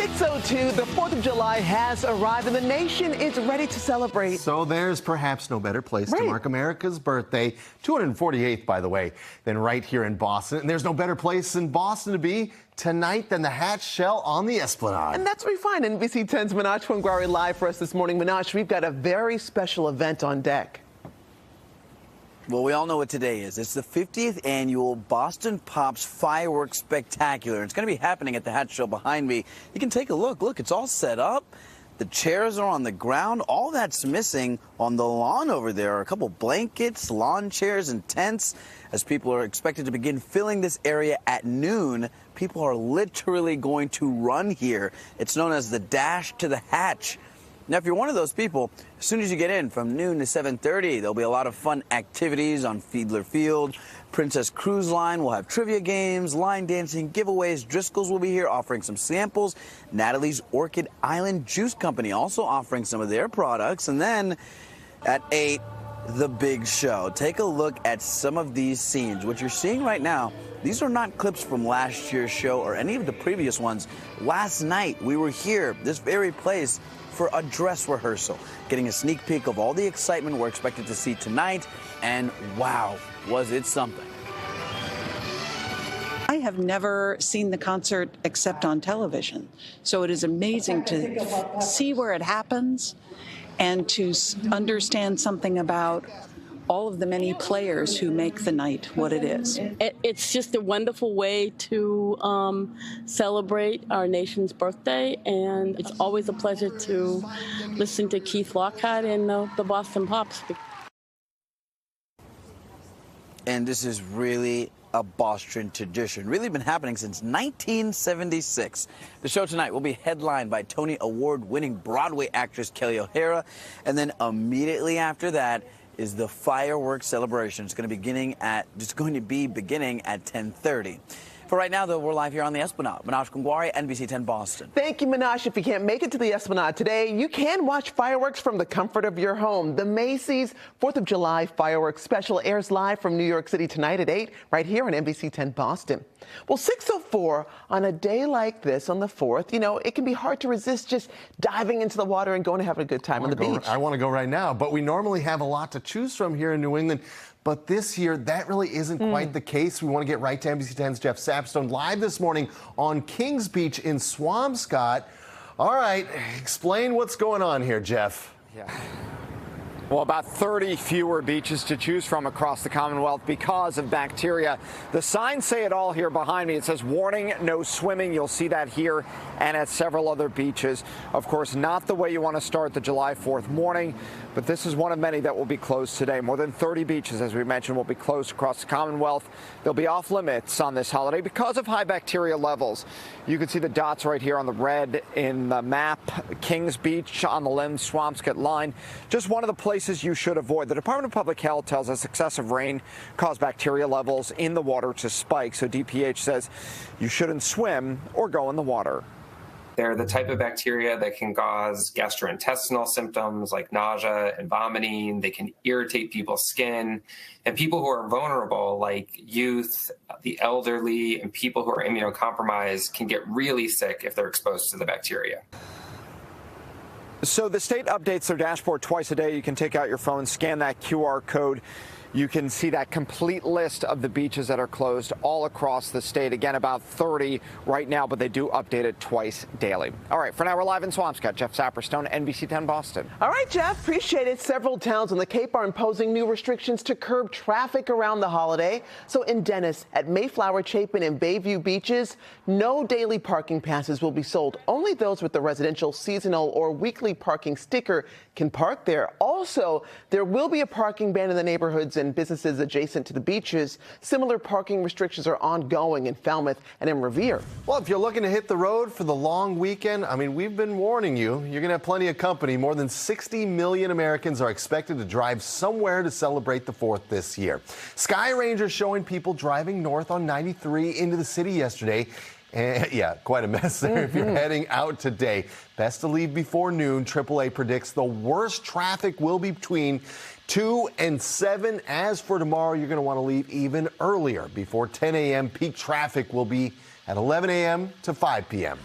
6:02, the 4th of July has arrived and the nation is ready to celebrate. So there's perhaps no better place to mark America's birthday, 248th, by the way, than right here in Boston. And there's no better place in Boston to be tonight than the Hatch Shell on the Esplanade. And that's where we find NBC 10's Manoj Pongwari live for us this morning. Manoj, we've got a very special event on deck. Well, we all know what today is. It's the 50th annual Boston Pops Fireworks Spectacular. It's going to be happening at the Hatch Shell behind me. You can take a look. Look, it's all set up. The chairs are on the ground. All that's missing on the lawn over there are a couple blankets, lawn chairs, and tents. As people are expected to begin filling this area at noon, people are literally going to run here. It's known as the Dash to the Hatch. Now, if you're one of those people, as soon as you get in from noon to 7:30, there'll be a lot of fun activities on Fiedler Field. Princess Cruise Line will have trivia games, line dancing, giveaways. Driscoll's will be here offering some samples. Natalie's Orchid Island Juice Company also offering some of their products. And then at 8, the big show. Take a look at some of these scenes. What you're seeing right now, these are not clips from last year's show or any of the previous ones. Last night, we were here, this very place, for a dress rehearsal, getting a sneak peek of all the excitement we're expected to see tonight, and wow, was it something. I have never seen the concert except on television, so it is amazing to see where it happens and to understand something about all of the many players who make the night what it is. It's just a wonderful way to celebrate our nation's birthday, and it's always a pleasure to listen to Keith Lockhart and the Boston Pops. And this is really a Boston tradition, really been happening since 1976. The show tonight will be headlined by Tony Award-winning Broadway actress Kelly O'Hara, and then immediately after that is the fireworks celebration. It's going to be beginning at 10:30. For right now, though, we're live here on the Esplanade. Manoj Pongwari, NBC 10 Boston. Thank you, Manoj. If you can't make it to the Esplanade today, you can watch fireworks from the comfort of your home. The Macy's 4th of July fireworks special airs live from New York City tonight at 8, right here on NBC 10 Boston. Well, 6:04 on a day like this, on the 4th, it can be hard to resist just diving into the water and going to have a good time on the beach. I want to go right now, but we normally have a lot to choose from here in New England. But this year, that really isn't quite the case. We want to get right to NBC 10's Jeff Saperstone live this morning on Kings Beach in Swampscott. All right, explain what's going on here, Jeff. Yeah. Well, about 30 fewer beaches to choose from across the Commonwealth because of bacteria. The signs say it all here behind me. It says, warning, no swimming. You'll see that here and at several other beaches. Of course, not the way you want to start the July 4th morning, but this is one of many that will be closed today. More than 30 beaches, as we mentioned, will be closed across the Commonwealth. They'll be off limits on this holiday because of high bacteria levels. You can see the dots right here on the red in the map. Kings Beach on the Lynn Swampscott line. Just one of the places you should avoid. The Department of Public Health tells us excessive rain caused bacteria levels in the water to spike. So DPH says you shouldn't swim or go in the water. They're the type of bacteria that can cause gastrointestinal symptoms like nausea and vomiting. They can irritate people's skin. And people who are vulnerable, like youth, the elderly, and people who are immunocompromised, can get really sick if they're exposed to the bacteria. So the state updates their dashboard twice a day. You can take out your phone, scan that QR code. You can see that complete list of the beaches that are closed all across the state. Again, about 30 right now, but they do update it twice daily. All right, for now, we're live in Swampscott. Jeff Saperstone, NBC 10 Boston. All right, Jeff, appreciate it. Several towns on the Cape are imposing new restrictions to curb traffic around the holiday. So in Dennis, at Mayflower, Chapin, and Bayview beaches, no daily parking passes will be sold. Only those with the residential, seasonal, or weekly parking sticker can park there. Also, there will be a parking ban in the neighborhoods and businesses adjacent to the beaches. Similar parking restrictions are ongoing in Falmouth and in Revere. Well, if you're looking to hit the road for the long weekend, we've been warning you. You're going to have plenty of company. More than 60 million Americans are expected to drive somewhere to celebrate the 4th this year. Sky Ranger showing people driving north on 93 into the city yesterday. And yeah, quite a mess there if you're heading out today. Best to leave before noon. AAA predicts the worst traffic will be between 2 and 7. As for tomorrow, you're going to want to leave even earlier. Before 10 a.m., peak traffic will be at 11 a.m. to 5 p.m.